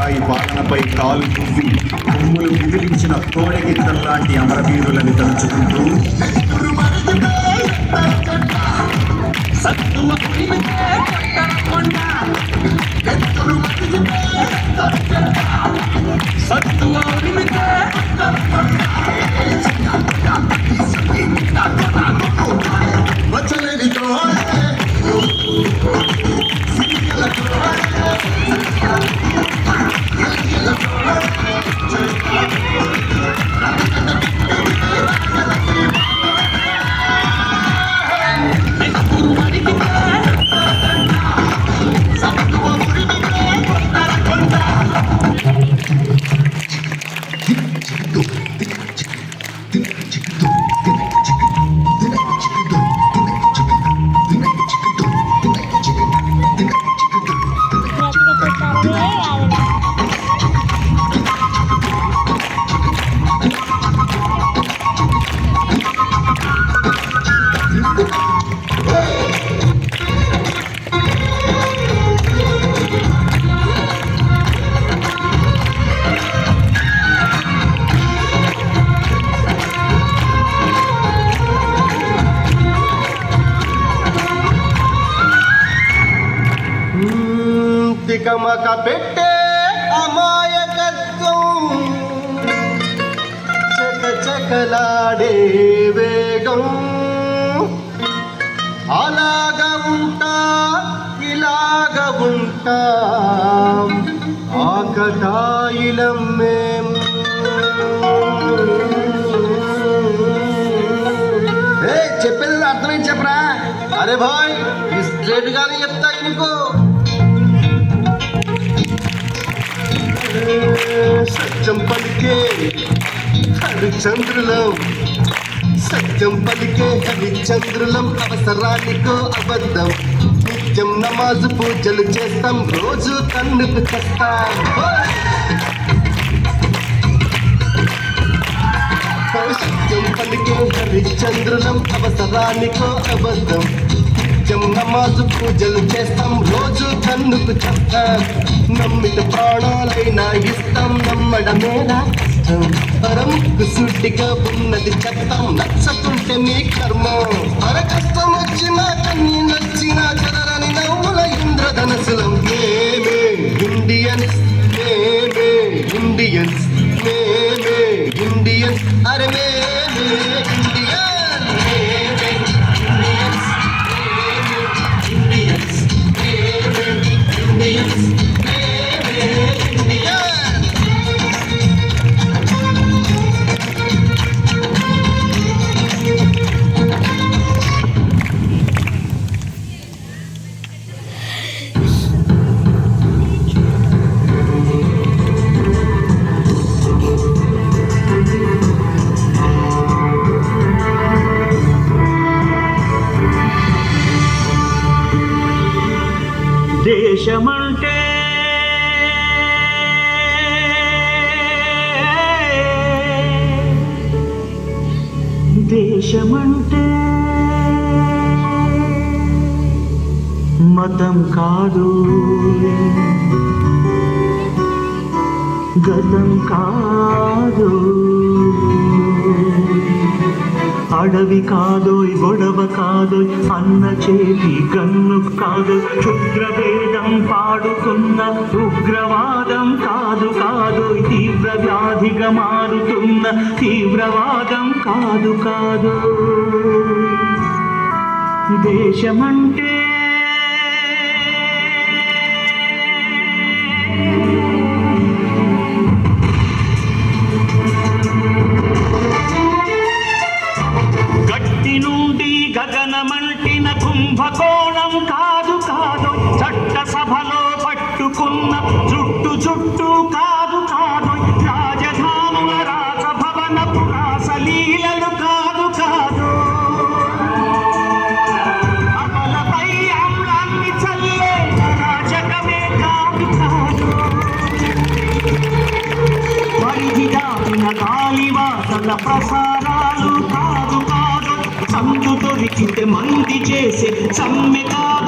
పరాయి పాలనపై కాలు చూసి కొమ్ములు విదిలించిన కోడెగిత్తల్లాంటి అమరవీరులని తలుచుకుంటూ తికమక పెట్టే అమాయకత్వం చకచకలాడే వేగం అలాగా ఉంటా ఇలాగ ఉంటా ఆకతాయిలం మేం చెప్పేది అర్థమైంది చెప్పరా అరే భాయ్ స్ట్రేట్ గానే చెప్తా నీకు సత్యం పలికే హరిచంద్రులం సత్యం పలికే హరిచంద్రులం అవసరానికో అబద్ధం నిత్యం నమాజు పూజలు చేస్తాం రోజు కన్నుకు చేస్తాం సత్యం పలికే హరిచంద్రులం అవసరానికో అబద్ధం నిత్యం నమాజు పూజలు చేస్తాం రోజు కన్నుకు చేస్తాం నమ్మిత ప్రాణాలైనా ఇస్తాం నమ్మడమేనా కష్టం పరముకు సుట్టిగా ఉన్నది చెప్తాం నచ్చకుంటే మీ కర్మ అర కష్టం వచ్చినా కన్నీ నచ్చినా చదరని నవ్వుల ఇంద్రధనసులం మేమే ఇండియన్స్ మేమే ఇండియన్స్ మేమే ఇండియన్స్ అరే మేమే ఇండియన్ మేమే ఇండియన్స్ ఇండియన్స్ మేమే ఇండియన్స్ దేశమంటే దేశమంటే మతం కాదు గతం కాదు అడవి కాదోయ్ గొడవ కాదోయ్ అన్న చేతి కన్ను కాదు క్షుద్రభేదం పాడుతున్న ఉగ్రవాదం కాదు కాదోయ్ తీవ్ర వ్యాధిగా మారుతున్న తీవ్రవాదం కాదు కాదు దేశమంటే గగనమంటిన కుంభకోణం కాదు కాదు చట్టసభలో పట్టుకున్న జుట్టు జుట్టు కాదు కాదు రాజధానుల రాజభవనపు రాసలీలలు కాదు కాదు అమలపై అమ్లాన్ని చల్లే రాజకమే కాదు కాదు పరిధి దాటిన కాలివాసల ప్రసారాలు కాదు కాదు సందు దొరికితే మంది చేసే సమ్మె కాదు